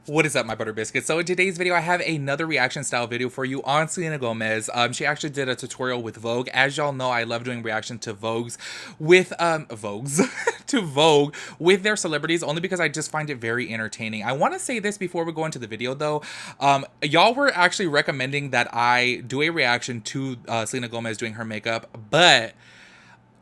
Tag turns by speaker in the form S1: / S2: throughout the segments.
S1: What is up, my butter biscuits? So in today's video, I have another reaction style video for you on Selena Gomez. She actually did a tutorial with Vogue. As y'all know, I love doing reaction to Vogues with Vogues to Vogue with their celebrities, only because I just find it very entertaining. I want to say this before we go into the video though. Y'all were actually recommending that I do a reaction to Selena Gomez doing her makeup, but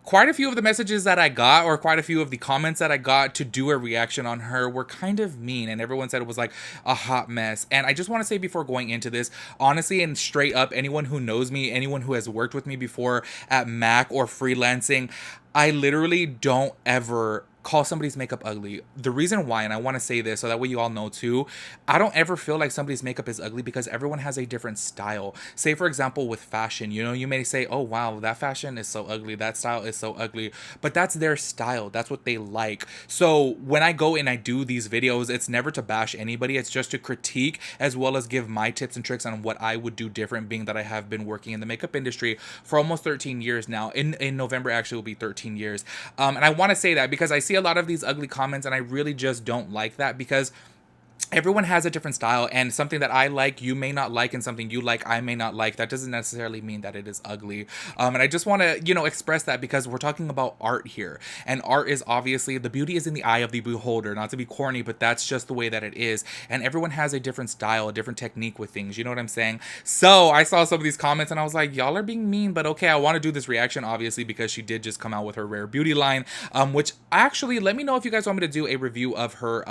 S1: quite a few of the messages that I got, or quite a few of the comments that I got to do a reaction on her, were kind of mean, and everyone said it was like a hot mess. And I just want to say before going into this, honestly and straight up, anyone who knows me, anyone who has worked with me before at Mac or freelancing, I literally don't ever call somebody's makeup ugly. The reason why, and I want to say this so that way you all know too, I don't ever feel like somebody's makeup is ugly because everyone has a different style. Say for example with fashion, you know, you may say, oh wow, that fashion is so ugly, that style is so ugly, but that's their style, that's what they like. So when I go and I do these videos, it's never to bash anybody, it's just to critique as well as give my tips and tricks on what I would do different, being that I have been working in the makeup industry for almost 13 years now. In November actually will be 13 years. And I want to say that because I see a lot of these ugly comments and I really just don't like that, because everyone has a different style, and something that I like you may not like, and something you like I may not like. That doesn't necessarily mean that it is ugly. And I just want to, you know, express that because we're talking about art here, and art is obviously, the beauty is in the eye of the beholder. Not to be corny, but that's just the way that it is, and everyone has a different style, a different technique with things, you know what I'm saying? So I saw some of these comments and I was like, y'all are being mean, but okay, I want to do this reaction obviously because she did just come out with her Rare Beauty line, which actually, let me know if you guys want me to do a review of her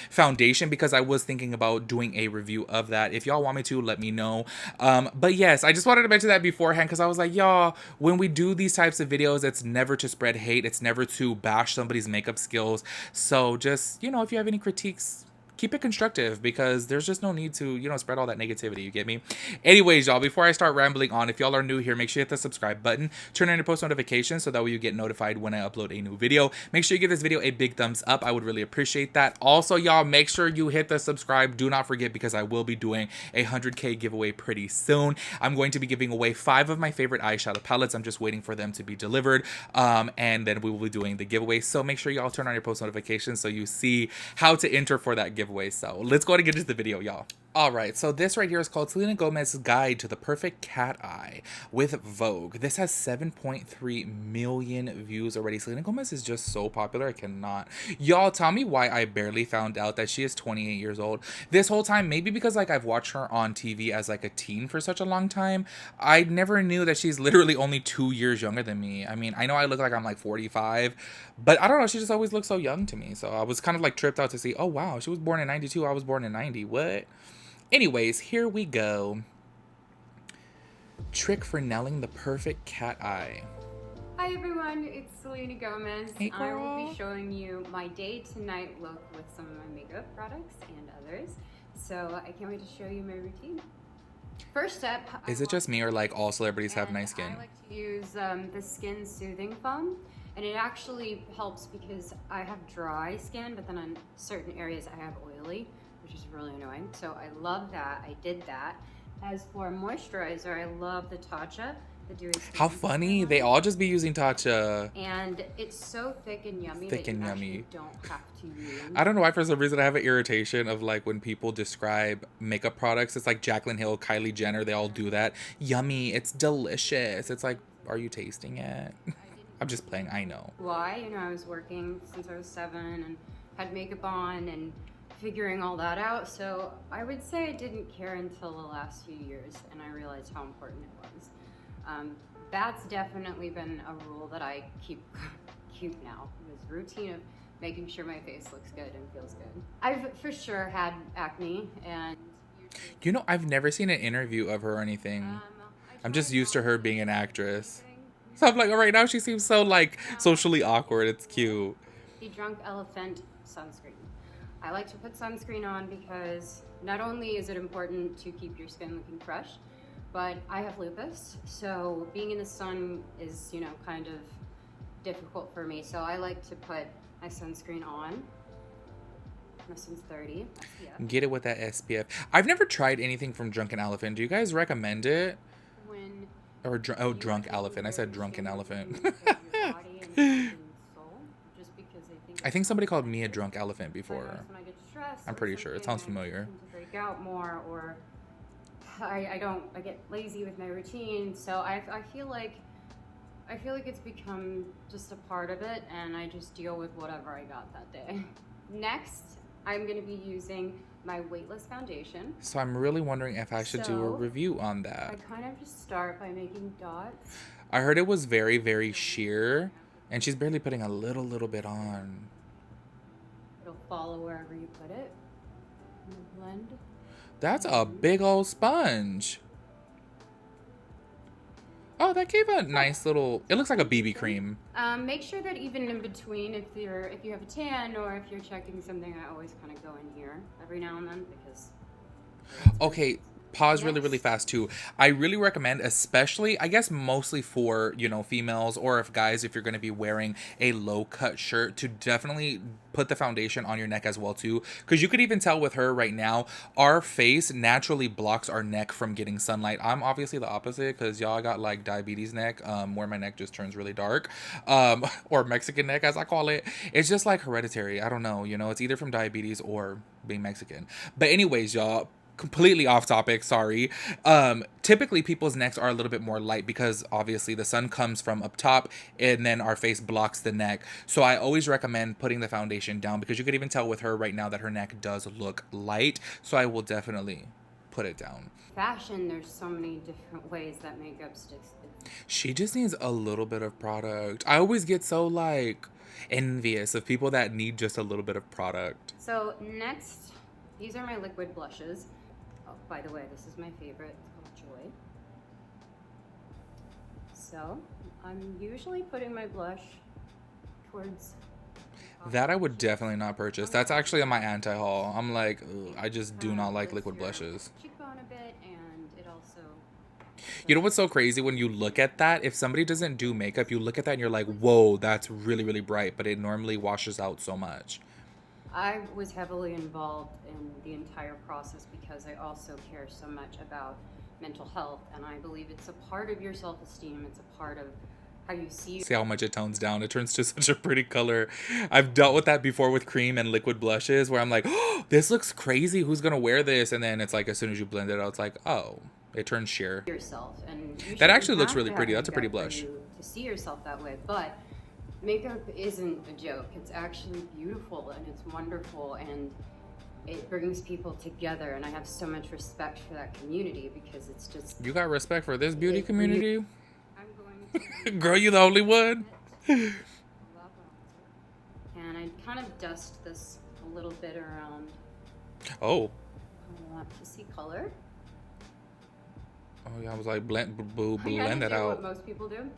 S1: foundation, because I was thinking about doing a review of that. If y'all want me to, let me know. But yes, I just wanted to mention that beforehand because I was like, y'all, when we do these types of videos, it's never to spread hate, it's never to bash somebody's makeup skills. So just, you know, if you have any critiques, keep it constructive, because there's just no need to, you know, spread all that negativity, you get me? Anyways, y'all, before I start rambling on, if y'all are new here, make sure you hit the subscribe button, turn on your post notifications so that way you get notified when I upload a new video. Make sure you give this video a big thumbs up, I would really appreciate that. Also, y'all, make sure you hit the subscribe, do not forget, because I will be doing a 100K giveaway pretty soon. I'm going to be giving away 5 of my favorite eyeshadow palettes. I'm just waiting for them to be delivered, and then we will be doing the giveaway. So make sure y'all turn on your post notifications so you see how to enter for that giveaway. So let's go ahead and get into the video, y'all. Alright, so this right here is called Selena Gomez's Guide to the Perfect Cat Eye with Vogue. This has 7.3 million views already. Selena Gomez is just so popular, I cannot. Y'all, tell me why I barely found out that she is 28 years old. This whole time, maybe because like I've watched her on TV as like a teen for such a long time, I never knew that she's literally only 2 years younger than me. I mean, I know I look like I'm like 45, but I don't know, she just always looks so young to me. So I was kind of like tripped out to see, oh wow, she was born in 92, I was born in 90, what? Anyways, here we go. Trick for nailing the perfect cat eye.
S2: Hi everyone, it's Selena Gomez.
S1: Hey,
S2: I will
S1: girl.
S2: be showing you my day to night look with some of my makeup products and others. So I can't wait to show you my routine. First step.
S1: Is it just me, or like all celebrities have nice skin?
S2: I like to use the Skin Soothing Foam, and it actually helps because I have dry skin, but then on certain areas I have oily, which is really annoying. So I love that. I did that. As for moisturizer, I love the Tatcha. The Dewy Skin.
S1: How funny. They all just be using Tatcha.
S2: And it's so thick and yummy
S1: Thick
S2: that you
S1: and
S2: actually
S1: yummy.
S2: don't have to use.
S1: I don't know why, for some reason I have an irritation of like when people describe makeup products. It's like Jaclyn Hill, Kylie Jenner, they all do that. Yummy. It's delicious. It's like, are you tasting it? I'm just playing, I know.
S2: Why? You know, I was working since I was 7 and had makeup on and figuring all that out. So I would say I didn't care until the last few years, and I realized how important it was. That's definitely been a rule that I keep now. This routine of making sure my face looks good and feels good. I've for sure had acne, and
S1: You know, I've never seen an interview of her or anything. I'm just used to her being an actress. So I'm like, all right, now she seems so like socially awkward. It's cute.
S2: the Drunk Elephant sunscreen. I like to put sunscreen on because not only is it important to keep your skin looking fresh, but I have lupus, so being in the sun is, you know, kind of difficult for me. So I like to put my sunscreen on. This one's 30 SPF.
S1: Get it with that SPF. I've never tried anything from Drunken Elephant. Do you guys recommend it?
S2: When
S1: Or Drunk Elephant. I said Drunken Elephant.
S2: I
S1: I think somebody called me a drunk elephant before.
S2: When I get stressed, stressed.
S1: I'm
S2: or
S1: pretty sure. It
S2: something,
S1: sounds familiar.
S2: I tend to break out more, or I get lazy with my routine. So I feel like it's become just a part of it, and I just deal with whatever I got that day. Next, I'm going to be using my weightless foundation.
S1: So I'm really wondering if I should do a
S2: So,
S1: review on that.
S2: I kind of just start by making dots.
S1: I heard it was very, very sheer, and she's barely putting a little bit on.
S2: It'll follow wherever you put it. And blend.
S1: That's a big old sponge. Oh, that gave a nice little, it looks like a BB cream.
S2: Make sure that even in between, if you have a tan or if you're checking something, I always kind of go in here every now and then because.
S1: Okay, pause really fast too. I really recommend, especially, I guess mostly for, you know, females, or if guys, if you're going to be wearing a low cut shirt, to definitely put the foundation on your neck as well too, because you could even tell with her right now, our face naturally blocks our neck from getting sunlight. I'm obviously the opposite, because y'all got like diabetes neck, where my neck just turns really dark, or Mexican neck as I call it. It's just like hereditary. I don't know, you know, it's either from diabetes or being Mexican. But anyways, y'all, completely off topic, sorry. Typically people's necks are a little bit more light because obviously the sun comes from up top and then our face blocks the neck. So I always recommend putting the foundation down, because you could even tell with her right now that her neck does look light. So I will definitely put it down.
S2: Fashion, there's so many different ways that makeup sticks.
S1: She just needs a little bit of product. I always get so like envious of people that need just a little bit of product.
S2: So next, these are my liquid blushes. Oh, by the way, this is my favorite. It's called Joy. So I'm usually putting my blush towards.
S1: That I would definitely not purchase. That's actually on my anti-haul. I'm like, ugh, I just do not like liquid blushes.
S2: Cheekbone a bit, and it also.
S1: You know what's so crazy when you look at that? If somebody doesn't do makeup, you look at that and you're like, whoa, that's really bright, but it normally washes out so much.
S2: I was heavily involved in the entire process because I also care so much about mental health, and I believe it's a part of your self-esteem. It's a part of how you see.
S1: See how much it tones down. It turns to such a pretty color. I've dealt with that before with cream and liquid blushes where I'm like, oh, this looks crazy. Who's going to wear this? And then it's like, as soon as you blend it out, it's like, oh, it turns sheer.
S2: Yourself, and you
S1: that actually looks really pretty. That's a pretty blush.
S2: To see yourself that way, but makeup isn't a joke. It's actually beautiful and it's wonderful, and it brings people together, and I have so much respect for that community because it's just.
S1: You got respect for this beauty community?
S2: I'm going to.
S1: Girl, you the only one?
S2: And I kind of dust this a little bit around.
S1: Oh.
S2: I want to see color.
S1: Oh yeah, I was like, blend that
S2: do
S1: out.
S2: what most people do.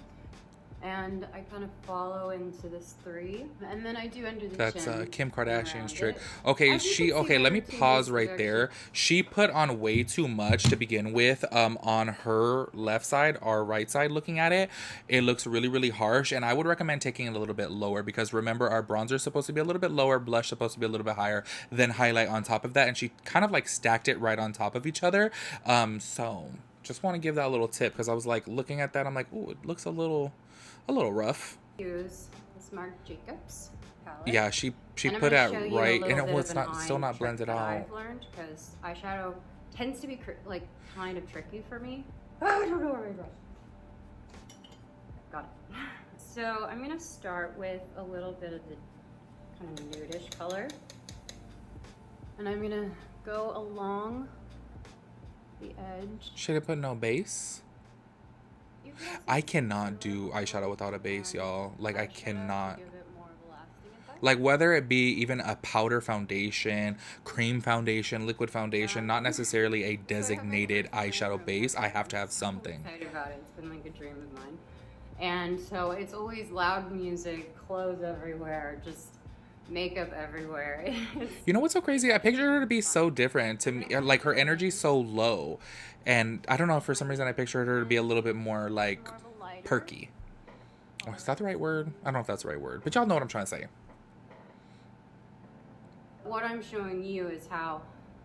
S2: And I kind of follow into this 3, and then I do under the
S1: That's
S2: chin.
S1: Kim Kardashian's trick.
S2: It.
S1: Okay, let me pause right there. She put on way too much to begin with. On her left side or right side, looking at it, it looks really harsh, and I would recommend taking it a little bit lower, because remember, our bronzer is supposed to be a little bit lower, blush supposed to be a little bit higher, then highlight on top of that, and she kind of like stacked it right on top of each other. So just want to give that a little tip, because I was like looking at that, I'm like, ooh, it looks a little rough.
S2: Use this Marc Jacobs palette.
S1: Yeah, she put it right, and it was still not blended out.
S2: I've learned, because eyeshadow tends to be kind of tricky for me. Oh, I don't know where my brush. Got it. So I'm gonna start with a little bit of the kind of nudish color, and I'm gonna go along the edge.
S1: Should have put no base. I cannot do eyeshadow without a base, y'all. Like, I cannot. Like, whether it be even a powder foundation, cream foundation, liquid foundation, not necessarily a designated eyeshadow base, I have to have something.
S2: I'm excited about it. It's been like a dream of mine. And so it's always loud music, clothes everywhere, just makeup everywhere.
S1: You know what's so crazy? I pictured her to be so different to me. Like, her energy's so low. And I don't know, for some reason I pictured her to be a little bit more like perky. Oh, is that the right word? I don't know if that's the right word, but y'all know what I'm trying to say.
S2: What I'm showing you is how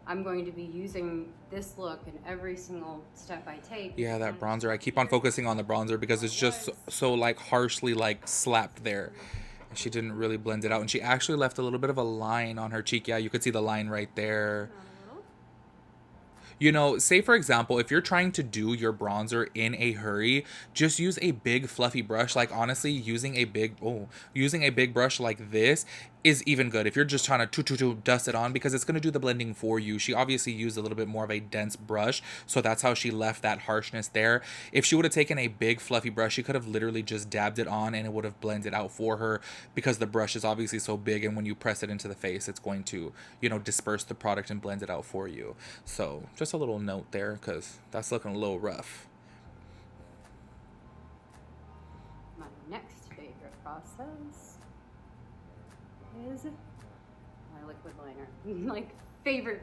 S2: I'm going to be using this look in every single step I take.
S1: Yeah, that bronzer. I keep on focusing on the bronzer because it's just so like harshly like slapped there. She didn't really blend it out, and she actually left a little bit of a line on her cheek. Yeah, you could see the line right there.
S2: Not a little.
S1: You know, say for example, if you're trying to do your bronzer in a hurry, just use a big fluffy brush. Like honestly, using a big brush like this is even good if you're just trying to dust it on, because it's going to do the blending for you. She obviously used a little bit more of a dense brush, so that's how she left that harshness there. If she would have taken a big fluffy brush, she could have literally just dabbed it on and it would have blended out for her, because the brush is obviously so big, and when you press it into the face, it's going to, you know, disperse the product and blend it out for you. So just a little note there, because that's looking a little rough.
S2: My next favorite process is my liquid liner. Like, favorite.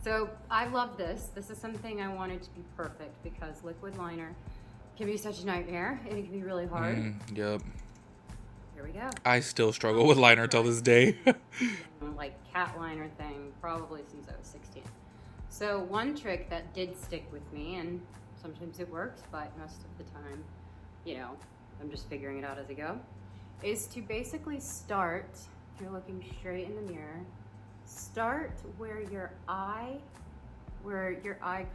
S2: So I love this. This is something I wanted to be perfect, because liquid liner can be such a nightmare and it can be really hard.
S1: Yep.
S2: Here we go.
S1: I still struggle with liner till this day.
S2: Like cat liner thing, probably since I was 16. So one trick that did stick with me, and sometimes it works, but most of the time, you know, I'm just figuring it out as I go, is to basically start, if you're looking straight in the mirror, start where your eye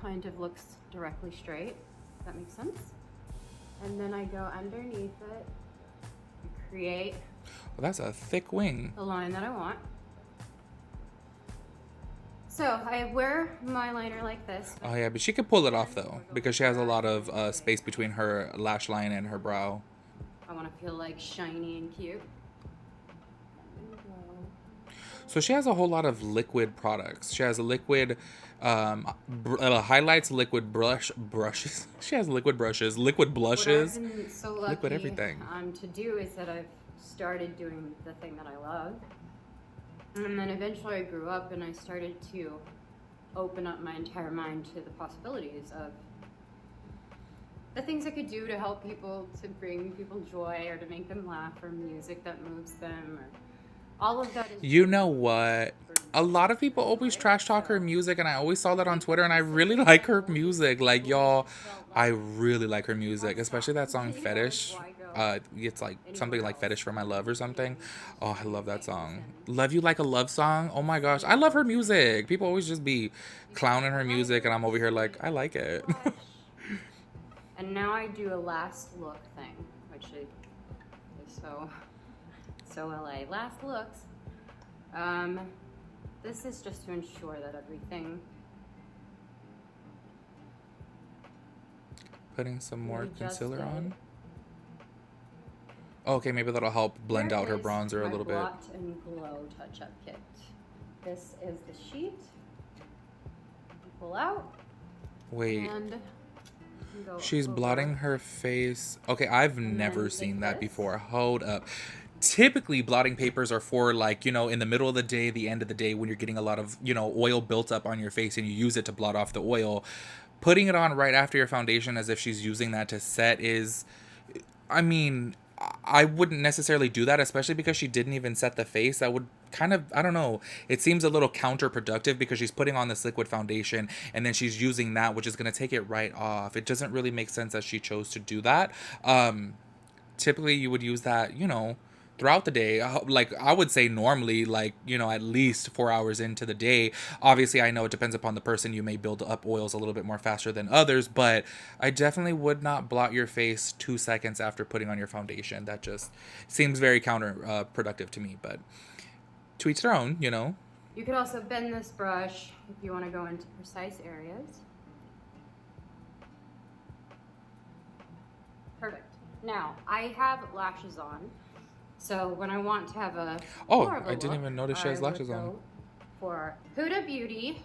S2: kind of looks directly straight. Does that make sense? And then I go underneath it, create
S1: Well, that's a thick wing.
S2: the line that I want. So I wear my liner like this.
S1: Oh yeah, but she could pull it off though, because she has a lot of space between her lash line and her brow.
S2: I want to feel like shiny and cute.
S1: So she has a whole lot of liquid products. She has a liquid highlights, liquid brushes. She has liquid brushes, liquid blushes,
S2: What I've been so lucky,
S1: liquid everything.
S2: To do is that I've started doing the thing that I love. And then eventually I grew up and I started to open up my entire mind to the possibilities of the things I could do to help people, to bring people joy, or to make them laugh, or music that moves them, or all of that is.
S1: You know what? A lot of people always trash talk her music, and I always saw that on Twitter, and I really like her music. Like, y'all, I really like her music, especially that song Fetish. It's like something like Fetish for My Love or something. Oh, I love that song. Love You Like a Love Song. Oh my gosh, I love her music. People always just be clowning her music, and I'm over here like, I like it.
S2: And now I do a last look thing, which is so LA. Last looks. This is just to ensure that everything.
S1: Putting some more
S2: We just
S1: concealer
S2: did.
S1: on. Okay, maybe that'll help blend
S2: Here
S1: out her
S2: is
S1: bronzer a
S2: my
S1: little bit.
S2: Blot and Glow touch-up kit. This is the sheet. You pull out.
S1: Wait,
S2: And go
S1: she's
S2: over.
S1: blotting her face. Okay, I've never
S2: then
S1: seen
S2: take
S1: that
S2: this.
S1: before. Hold up. Typically, blotting papers are for, like, you know, in the middle of the day, the end of the day, when you're getting a lot of, you know, oil built up on your face and you use it to blot off the oil. Putting it on right after your foundation as if she's using that to set is, I mean, I wouldn't necessarily do that, especially because she didn't even set the face. That would kind of, I don't know, it seems a little counterproductive, because she's putting on this liquid foundation and then she's using that, which is going to take it right off. It doesn't really make sense that she chose to do that. Typically you would use that, you know, throughout the day. Like, I would say normally, like, you know, at least 4 hours into the day. Obviously, I know it depends upon the person. You may build up oils a little bit more faster than others, but I definitely would not blot your face 2 seconds after putting on your foundation. That just seems very counterproductive to me, but to each their own, you know.
S2: You could also bend this brush if you want to go into precise areas. Perfect. Now, I have lashes on, so when I want to have a more of a
S1: I didn't
S2: look,
S1: even notice she has
S2: I would
S1: lashes on.
S2: go for Huda Beauty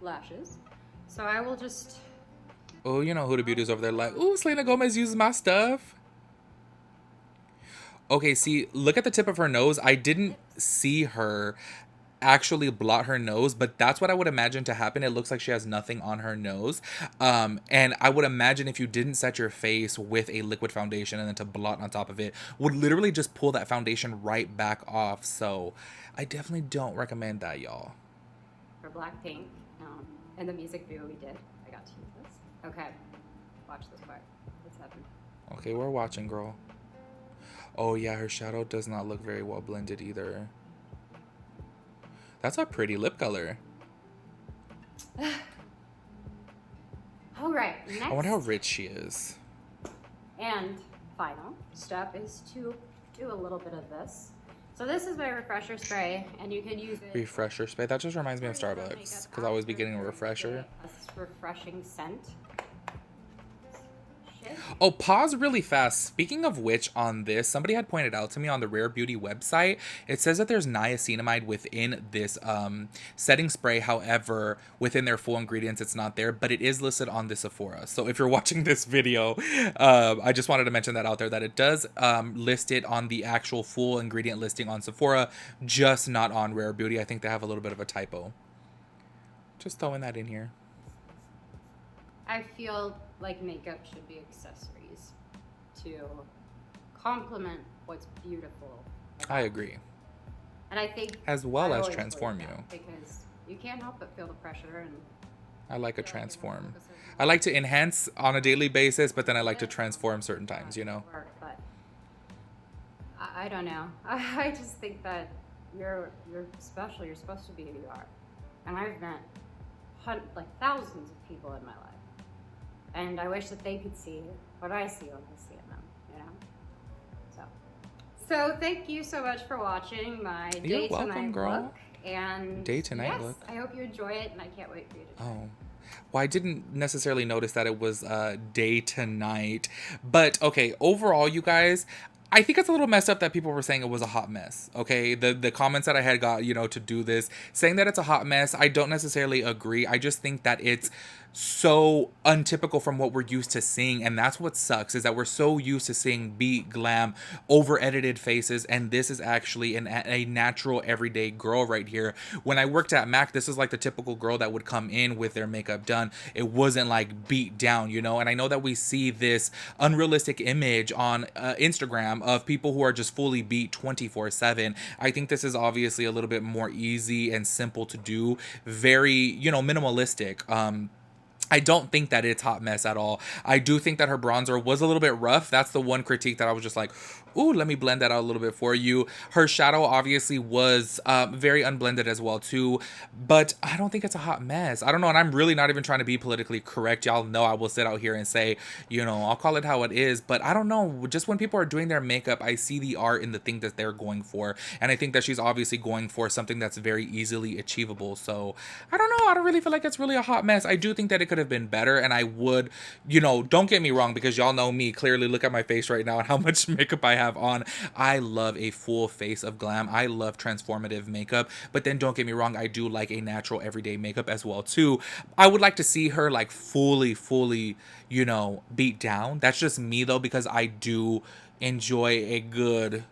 S2: lashes. So I will just.
S1: Oh, you know Huda Beauty's over there like, ooh, Selena Gomez uses my stuff. Okay, see, look at the tip of her nose. I didn't see her actually blot her nose, but that's what I would imagine to happen. It looks like she has nothing on her nose. And I would imagine if you didn't set your face with a liquid foundation and then to blot on top of it, would literally just pull that foundation right back off. So I definitely don't recommend that, y'all.
S2: For Blackpink, and the music video we did. I got to use this. Okay, watch this part. What's happening?
S1: Okay, we're watching, girl. Oh yeah, her shadow does not look very well blended either. That's a pretty lip color.
S2: All right,
S1: I wonder how
S2: next
S1: rich she is.
S2: and final step is to do a little bit of this. So this is my refresher spray, and you can use it.
S1: Refresher spray. That just reminds me of Starbucks because I always be getting a refresher.
S2: A refreshing scent.
S1: Oh, pause really fast. Speaking of which, on this, somebody had pointed out to me on the Rare Beauty website, it says that there's niacinamide within this setting spray. However, within their full ingredients, it's not there, but it is listed on the Sephora. So if you're watching this video, I just wanted to mention that out there, that it does list it on the actual full ingredient listing on Sephora, just not on Rare Beauty. I think they have a little bit of a typo. Just throwing that in here.
S2: I feel like makeup should be accessories to complement what's beautiful.
S1: I agree.
S2: And I think
S1: as well as transform you,
S2: because you can't help but feel the pressure. And
S1: I like a transform. I like to enhance on a daily basis, but then I like to transform certain times, you know.
S2: But I don't know. I just think that you're special. You're supposed to be who you are. And I've met thousands of people in my life. And I wish that they could see what I see when I see in them, you know? So thank you so much for watching my day to night look. And
S1: day to night look.
S2: I hope you enjoy it, and I can't wait for you to try it.
S1: Well, I didn't necessarily notice that it was day to night. But, okay, overall, you guys, I think it's a little messed up that people were saying it was a hot mess, okay? The comments that I had got, you know, to do this, saying that it's a hot mess, I don't necessarily agree. I just think that it's so untypical from what we're used to seeing, and that's what sucks, is that we're so used to seeing beat, glam, over-edited faces, and this is actually a natural, everyday girl right here. When I worked at MAC, this is like the typical girl that would come in with their makeup done. It wasn't like beat down, you know? And I know that we see this unrealistic image on Instagram of people who are just fully beat 24/7. I think this is obviously a little bit more easy and simple to do, very, you know, minimalistic. I don't think that it's hot mess at all. I do think that her bronzer was a little bit rough. That's the one critique that I was just like, ooh, let me blend that out a little bit for you. Her shadow obviously was very unblended as well too, but I don't think it's a hot mess. I don't know, and I'm really not even trying to be politically correct. Y'all know I will sit out here and say, you know, I'll call it how it is, but I don't know. Just when people are doing their makeup, I see the art in the thing that they're going for, and I think that she's obviously going for something that's very easily achievable. So I don't know. I don't really feel like it's really a hot mess. I do think that it could have been better, and I would, you know, don't get me wrong, because y'all know me. Clearly, look at my face right now and how much makeup I have on. I love a full face of glam. I love transformative makeup, but then don't get me wrong, I do like a natural everyday makeup as well too. I would like to see her like fully, you know, beat down. That's just me though, because I do enjoy a good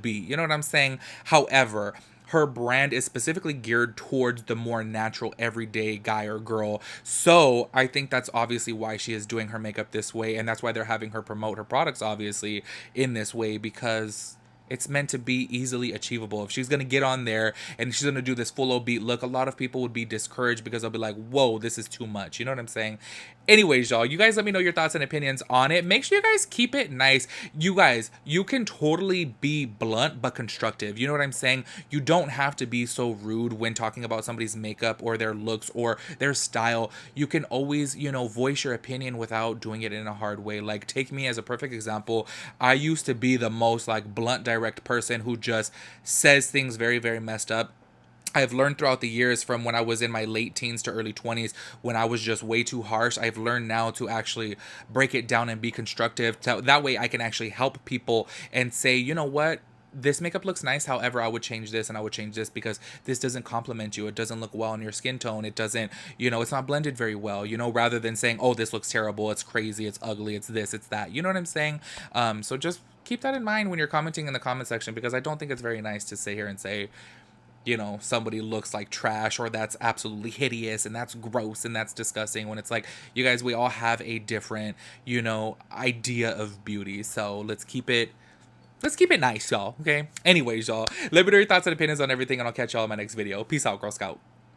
S1: beat. You know what I'm saying? However, her brand is specifically geared towards the more natural everyday guy or girl. So I think that's obviously why she is doing her makeup this way. And that's why they're having her promote her products obviously in this way, because it's meant to be easily achievable. If she's going to get on there and she's going to do this full beat look, a lot of people would be discouraged because they'll be like, whoa, this is too much. You know what I'm saying? Anyways, y'all, you guys let me know your thoughts and opinions on it. Make sure you guys keep it nice. You guys, you can totally be blunt but constructive. You know what I'm saying? You don't have to be so rude when talking about somebody's makeup or their looks or their style. You can always, you know, voice your opinion without doing it in a hard way. Like, take me as a perfect example. I used to be the most like blunt, direct person who just says things very, very messed up. I've learned throughout the years, from when I was in my late teens to early 20s, when I was just way too harsh, I've learned now to actually break it down and be constructive. That way I can actually help people and say, you know what? This makeup looks nice. However, I would change this and I would change this because this doesn't complement you. It doesn't look well on your skin tone. It doesn't, you know, it's not blended very well, you know, rather than saying, oh, this looks terrible. It's crazy. It's ugly. It's this, it's that. You know what I'm saying? So just keep that in mind when you're commenting in the comment section, because I don't think it's very nice to sit here and say, you know, somebody looks like trash, or that's absolutely hideous and that's gross and that's disgusting, when it's like, you guys, we all have a different, you know, idea of beauty. So let's keep it nice, y'all. Okay. Anyways, y'all, let me know your thoughts and opinions on everything, and I'll catch y'all in my next video. Peace out, Girl Scout.